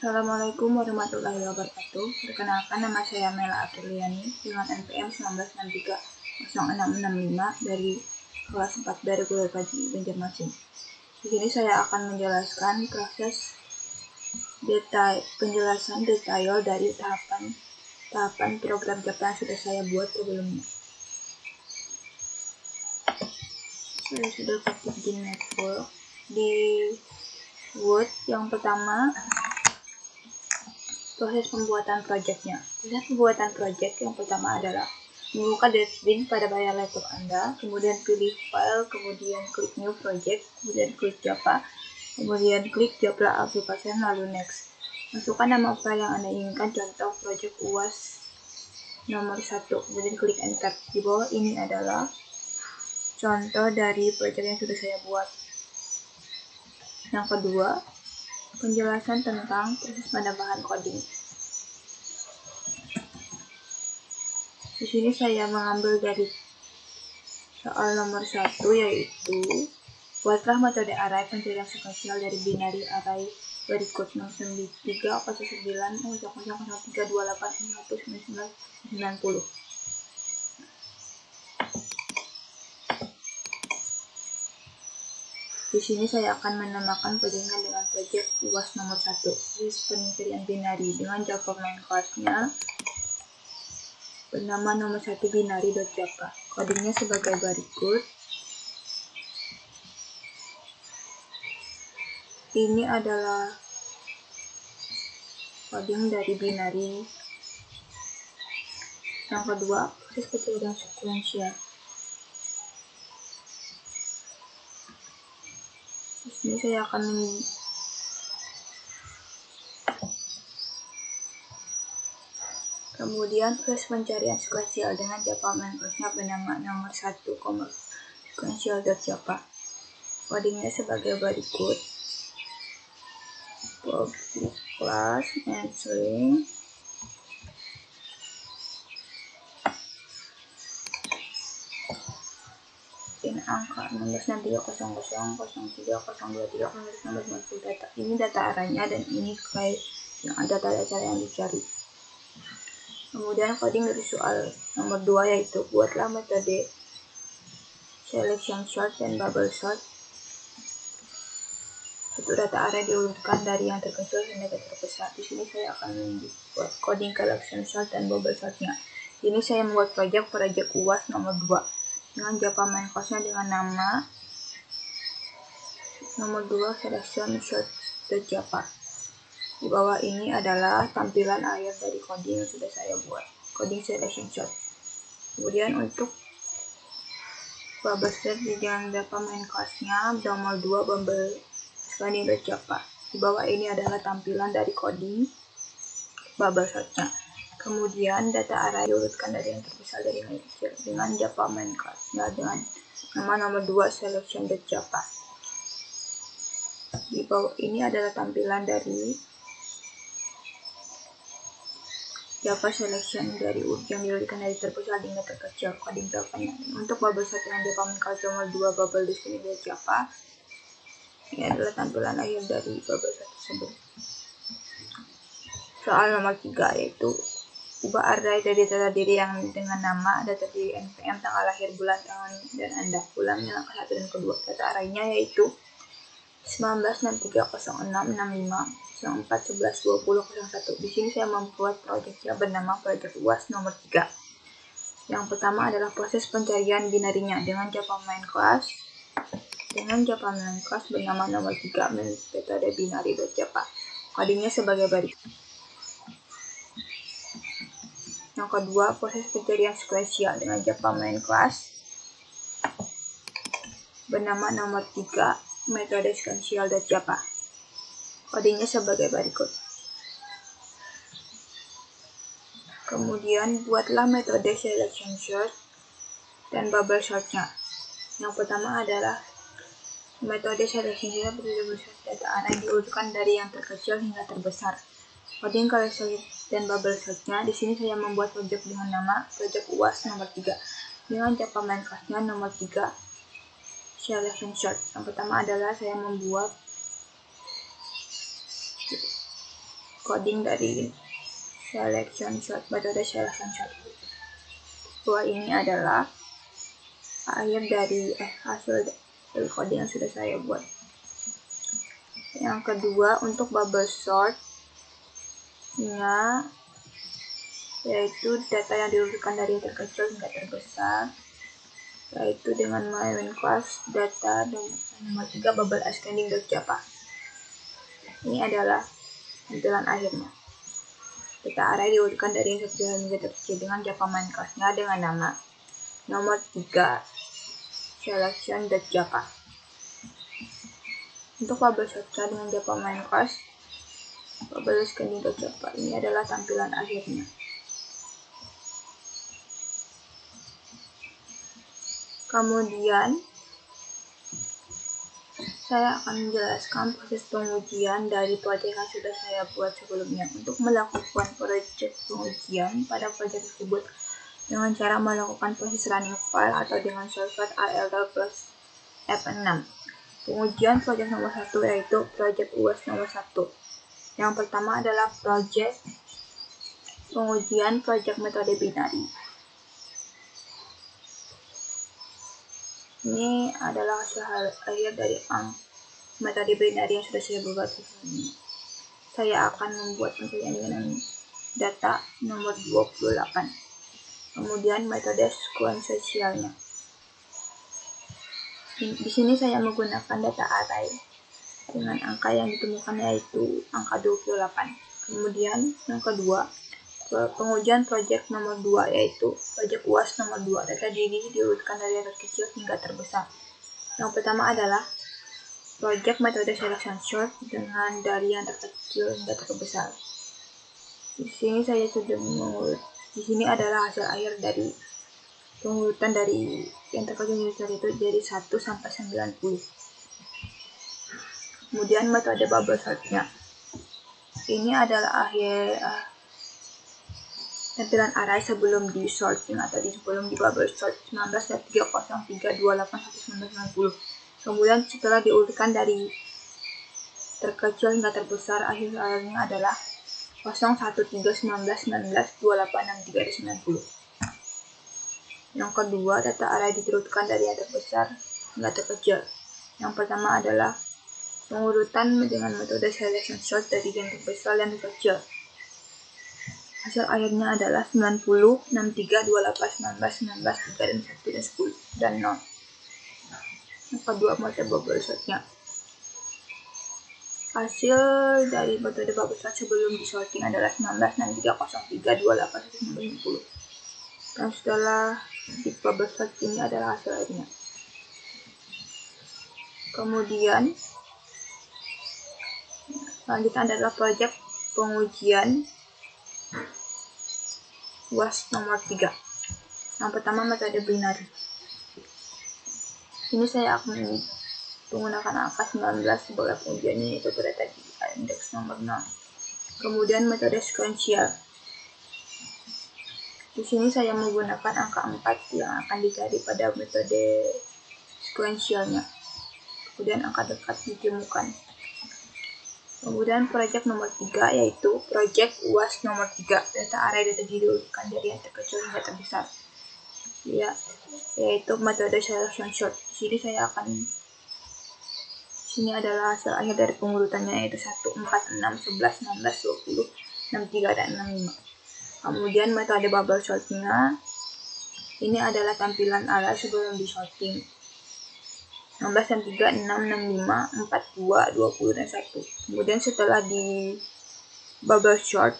Assalamualaikum warahmatullahi wabarakatuh. Perkenalkan, nama saya Mela Apriliani dengan NPM 19630665 dari kelas 4 dari Kuliah Kaji Banjarmasin. Di sini saya akan menjelaskan proses penjelasan detail dari tahapan program Java yang sudah saya buat sebelumnya. Saya sudah ketik di network. Di Word yang pertama, proses pembuatan projectnya. Proses pembuatan project yang pertama adalah membuka dashboard pada layar laptop Anda, kemudian pilih file, kemudian klik new project, kemudian klik Java, kemudian klik Java application, lalu next. Masukkan nama file yang Anda inginkan, contoh project UAS nomor 1, kemudian klik enter. Di bawah ini adalah contoh dari project yang sudah saya buat. Yang kedua, penjelasan tentang proses penambahan coding. Di sini saya mengambil dari soal nomor 1, yaitu buatlah metode array pencarian sekuensial dari binary array berikut 0930003284190. Di sini saya akan menamakan projectnya dengan project UAS nomor 1, list pencarian binary, dengan Java main class-nya bernama nomor 1 binary.java. Codingnya sebagai berikut. Ini adalah coding dari binary. Yang kedua, proses pencarian sekuensial. Di sini saya akan kemudian proses pencarian sekuensial dengan Java main class-nya bernama nomor 1, sequential.java. Codingnya sebagai berikut. Public class answering in angka 166300030390 data. Ini data arraynya dan ini kayak yang ada data yang dicari. Kemudian coding dari soal nomor 2, yaitu buatlah metode selection sort dan bubble sort. Untuk data array diurutkan dari yang terkecil hingga terbesar. Di sini saya akan membuat coding selection sort dan bubble sortnya. Ini saya membuat project UAS nomor 2 dengan Java main class-nya dengan nama nomor 2 selection sort.java. Di bawah ini adalah tampilan akhir dari coding yang sudah saya buat, coding selection sort. Kemudian untuk bubble sort dengan Java main class-nya nomor 2 bubble expanding.java. Di bawah ini adalah tampilan dari coding bubble sort-nya. Kemudian data array diurutkan dari yang terbesar dari yang kecil dengan Java main class-nya dengan nama nomor 2 selection.java. Di bawah ini adalah tampilan dari Java selection dari yang diurutkan dari terbesar hingga terkecil, coding Java-nya. Untuk bubble sort dengan Java main class nomor 2 bubble display.java. Ini adalah tampilan akhir dari bubble sort tersebut. Soal nomor 3, yaitu ubah array dari data diri yang dengan nama data diri NPM, tanggal lahir, bulan, tahun, dan Anda. Ulangnya langkah 1 dan kedua. Data arraynya yaitu 1963066504112001. Di sini saya membuat projectnya bernama project UAS nomor 3. Yang pertama adalah proses pencarian binarinya dengan Java main class bernama nomor 3 metode binary.java. Codingnya sebagai berikut. Yang kedua, proses pencarian sekuensial dengan Java main class bernama nomor 3 metode sequential.java. Codingnya sebagai berikut. Kemudian buatlah metode selection sort dan bubble sort-nya. Yang pertama adalah metode selection sort berdasarkan data array diurutkan dari yang terkecil hingga terbesar. Coding sort dan bubble sort-nya. Di sini saya membuat project dengan nama project UAS nomor 3 dengan Java main class-nya nomor 3 selection sort. Yang pertama adalah saya membuat coding dari selection sort, metode selection sort. Bahwa ini adalah akhir dari hasil dari coding yang sudah saya buat. Yang kedua, untuk bubble sort nya yaitu data yang diurutkan dari yang terkecil hingga terbesar, yaitu dengan main class data dan nomor 3 bubble ascending.java. Ini adalah tampilan akhirnya. Data array diurutkan dari yang terkecil hingga terkecil dengan Java main class-nya dengan nama nomor 3 selection.java. Untuk bubble sort dengan Java main class bubble ascending.java, ini adalah tampilan akhirnya. Kemudian saya akan menjelaskan proses pengujian dari proyek yang sudah saya buat sebelumnya. Untuk melakukan proyek pengujian pada proyek tersebut dengan cara melakukan proses running file atau dengan shortcut ALT plus F6. Pengujian proyek nomor 1 yaitu proyek UAS nomor 1. Yang pertama adalah pengujian proyek metode binari. Ini adalah hasil akhir dari metode binari yang sudah saya buat sebelumnya. Saya akan membuat pengujian dengan data nomor 28. Kemudian metode sequentialnya. Di sini saya menggunakan data array dengan angka yang ditemukan yaitu angka 28. Kemudian yang kedua, pengujian proyek nomor 2 yaitu proyek UAS nomor 2. Data diri diurutkan dari yang terkecil hingga terbesar. Yang pertama adalah proyek metode selection sort dengan dari yang terkecil hingga terbesar. Di sini saya sudah mengurut. Di sini adalah hasil akhir dari pengurutan dari yang terkecil hingga terbesar itu dari 1 sampai 90. Kemudian metode bubble sort-nya. Ini adalah akhir tampilan array sebelum di sorting atau sebelum di bubble sort 19.303.28.1990. Kemudian setelah diurutkan dari terkecil hingga terbesar, akhirnya adalah 01.19.19.28.63.90. Yang kedua, data array diurutkan dari yang terbesar hingga terkecil. Yang pertama adalah pengurutan dengan metode selection sort dari yang terbesar dan terkecil. Hasil akhirnya adalah 90, 63, 28, 19, 19, 3, dan 1, dan 10, dan 0. Yang kedua, metode bubble sort-nya. Hasil dari metode bubble sort sebelum di sorting adalah 19, 63, 03, 28, 19, 10. Dan setelah di bubble sort ini adalah hasil akhirnya. Kemudian, selanjutnya adalah proyek pengujian UAS nomor 3. Yang pertama, metode binary. Ini saya akan menggunakan angka 19 sebagai pengujiannya, yaitu pada tadi indeks nomor 0. Kemudian metode sequential. Di sini saya menggunakan angka 4 yang akan dicari pada metode sequentialnya. Kemudian angka dekat ditemukan. Kemudian proyek nomor 3 yaitu proyek UAS nomor 3. Data array data diurutkan dari yang terkecil hingga terbesar. Ya, yaitu metode selection sort. Di sini adalah hasil akhir dari pengurutannya yaitu 1, 4, 6, 11, 16, 20, 63, dan 65. Kemudian metode bubble sort-nya. Ini adalah tampilan array sebelum di sorting. 16, 63, 6, 65, 42, 20, dan 1. Kemudian setelah di bubble sort,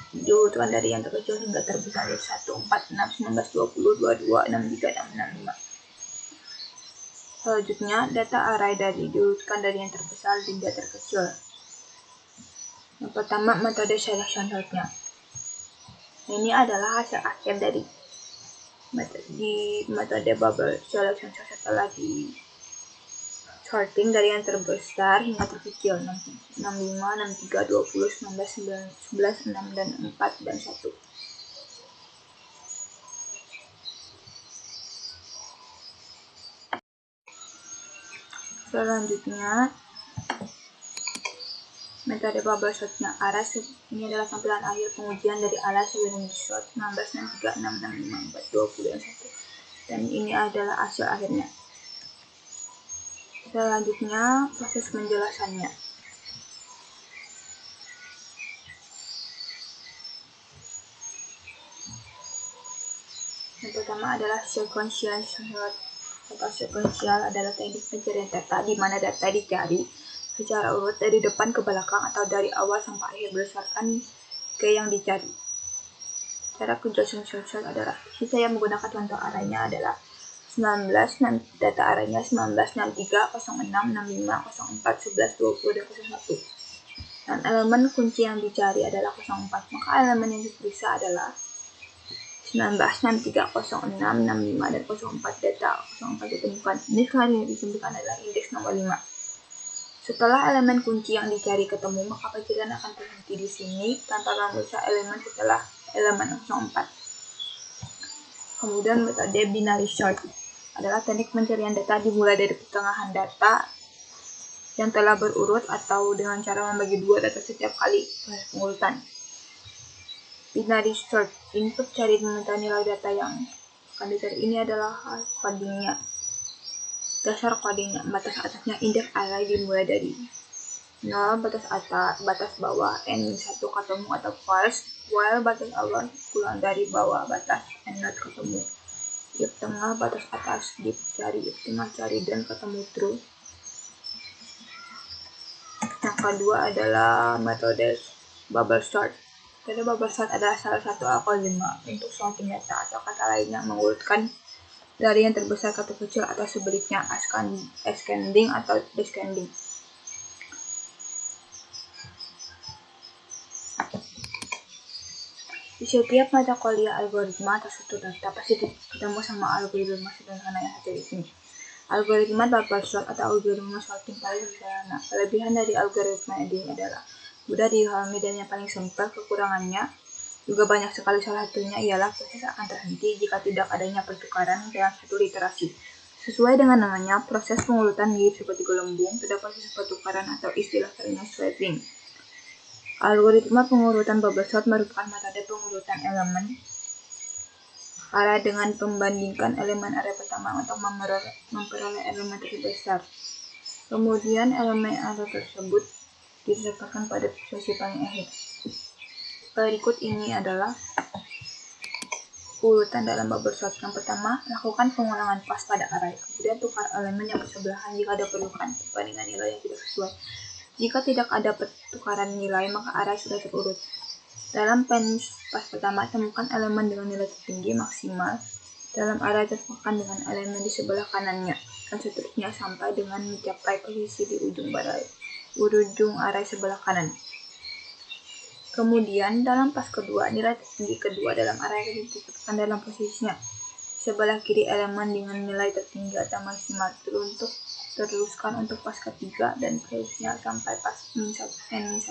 diurutkan dari yang terkecil hingga terbesar dari 1, 4, 6, 19, 20, 22, 63, dan 65. Selanjutnya, data array diurutkan dari yang terbesar hingga terkecil. Yang pertama, metode selection sort-nya. Ini adalah hasil akhir dari metode bubble selection sort setelah di sorting dari yang terbesar hingga terkecil 65, 63, 20, 19, 11, 6, dan 4, dan 1. Selanjutnya, Metode bubble sortnya array. Ini adalah tampilan akhir pengujian dari array sebelum sort 16, 63, 65, 4, 20, dan 1. Dan ini adalah hasil akhirnya. Selanjutnya proses penjelasannya. Yang pertama adalah sequential sort. Atau sequential adalah teknik pencarian data di mana data dicari secara urut dari depan ke belakang atau dari awal sampai akhir berdasarkan ke yang dicari. Cara kerja sequential sort adalah, saya menggunakan contoh arraynya adalah 19, data arraynya 19, 63, 06, 65, 04, 11, 20, dan 01. Dan elemen kunci yang dicari adalah 04, maka elemen yang diperiksa adalah 19, 63, 06, 65, dan 04. Data 04 ditemukan. Ini yang ditemukan adalah indeks nomor 5. Setelah elemen kunci yang dicari ketemu, maka pencarian akan berhenti di sini tanpa memeriksa elemen setelah elemen 04. Kemudian metode binary sort adalah teknik pencarian data dimulai dari pertengahan data yang telah berurut atau dengan cara membagi dua data setiap kali proses pengurutan. Binary sort, input cari meminta nilai data yang akan dicari. Ini adalah codingnya. Dasar codingnya, batas atasnya indeks array dimulai dari 0, batas atas, batas bawah, n1 ketemu atau false, while batas awal pulang dari bawah batas n0 ketemu. If tengah, batas atas, div cari, if tengah cari dan ketemu true. Yang kedua adalah metode bubble sort. Metode bubble sort adalah salah satu algoritma untuk sorting data, atau kata lainnya mengurutkan dari yang terbesar ke terkecil atau sebaliknya, ascending atau descending. Di setiap mata kuliah algoritma atau struktur data pasti ketemu sama algoritma sederhana yang satu ini. Algoritma bubble sort atau algoritma sorting paling sederhana. Kelebihan dari algoritma ini adalah mudah dipahami dan yang paling simpel. Kekurangannya juga banyak sekali. Salah satunya ialah proses akan terhenti jika tidak adanya pertukaran dalam satu literasi. Sesuai dengan namanya, proses pengurutan mirip seperti gelembung, terdapat proses pertukaran atau istilah lainnya swapping. Algoritma pengurutan bubble sort merupakan metode pengurutan elemen array dengan membandingkan elemen array pertama untuk memperoleh elemen terbesar. Kemudian elemen array tersebut ditempatkan pada posisi paling akhir. Berikut ini adalah urutan dalam bubble sort. Yang pertama, lakukan pengulangan pas pada array. Kemudian tukar elemen yang bersebelahan jika diperlukan perbandingan nilai yang tidak sesuai. Jika tidak ada pertukaran nilai, maka array sudah terurut. Dalam pas pertama, temukan elemen dengan nilai tertinggi maksimal dalam array temukan dengan elemen di sebelah kanannya, dan seterusnya sampai dengan mencapai posisi di ujung array sebelah kanan. Kemudian dalam pas kedua, nilai tertinggi kedua dalam array akan ditetapkan dalam posisinya sebelah kiri elemen dengan nilai tertinggi atau maksimal. Teruskan untuk pas ketiga dan seterusnya sampai pas n1.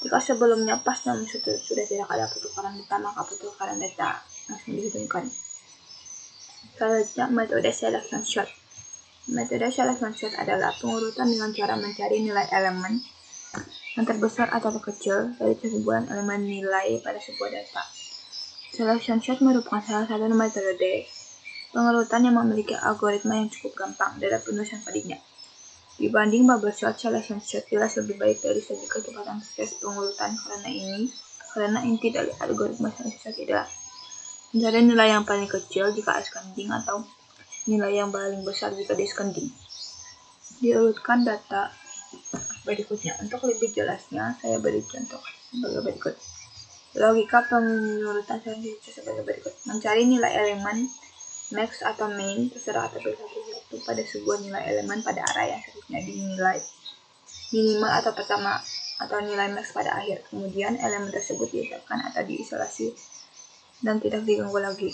Jika sebelumnya pas n1 sudah tidak ada pertukaran data, maka pertukaran data langsung dihitungkan. Selanjutnya, metode selection sort. Metode selection sort adalah pengurutan dengan cara mencari nilai elemen yang terbesar atau terkecil dari keseluruhan elemen nilai pada sebuah data. Selection sort merupakan salah satu metode pengurutan yang memiliki algoritma yang cukup gampang dalam penulisan padinya. Dibanding bubble sort, selection sort jelas lebih baik dari segi kecepatan proses pengurutan karena inti dari algoritma selection sort adalah mencari nilai yang paling kecil jika ascending atau nilai yang paling besar jika descending. Diurutkan data berikutnya. Untuk lebih jelasnya, saya beri contoh sebagai berikut. Logika pengurutan selection sort sebagai berikut. Mencari nilai elemen max atau min terserah atau satu pada sebuah nilai elemen pada array yang seterusnya dinilai minimal atau pertama atau nilai max pada akhir. Kemudian elemen tersebut diletakkan atau diisolasi dan tidak diganggu lagi.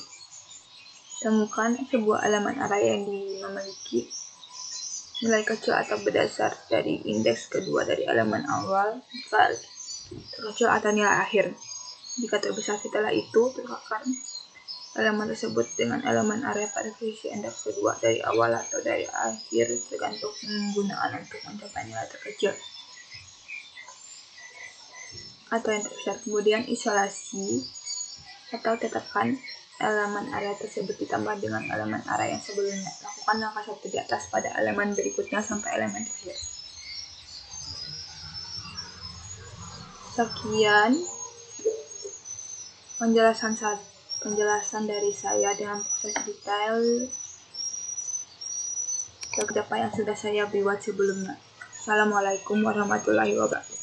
Temukan sebuah elemen array yang memiliki nilai kecil atau berdasar dari indeks kedua dari elemen awal jika terkecil atau nilai akhir. Jika terbesar setelah itu, tukarkan elemen tersebut dengan elemen array pada posisi indeks kedua dari awal atau dari akhir tergantung penggunaan untuk mencapai nilai terkecil. atau yang terbesar. Kemudian isolasi atau tetapkan elemen area tersebut ditambah dengan elemen area yang sebelumnya. Lakukan langkah 1 di atas pada elemen berikutnya sampai elemen terakhir. Sekian penjelasan dari saya dengan proses detail beberapa yang sudah saya buat sebelumnya. Assalamualaikum warahmatullahi wabarakatuh.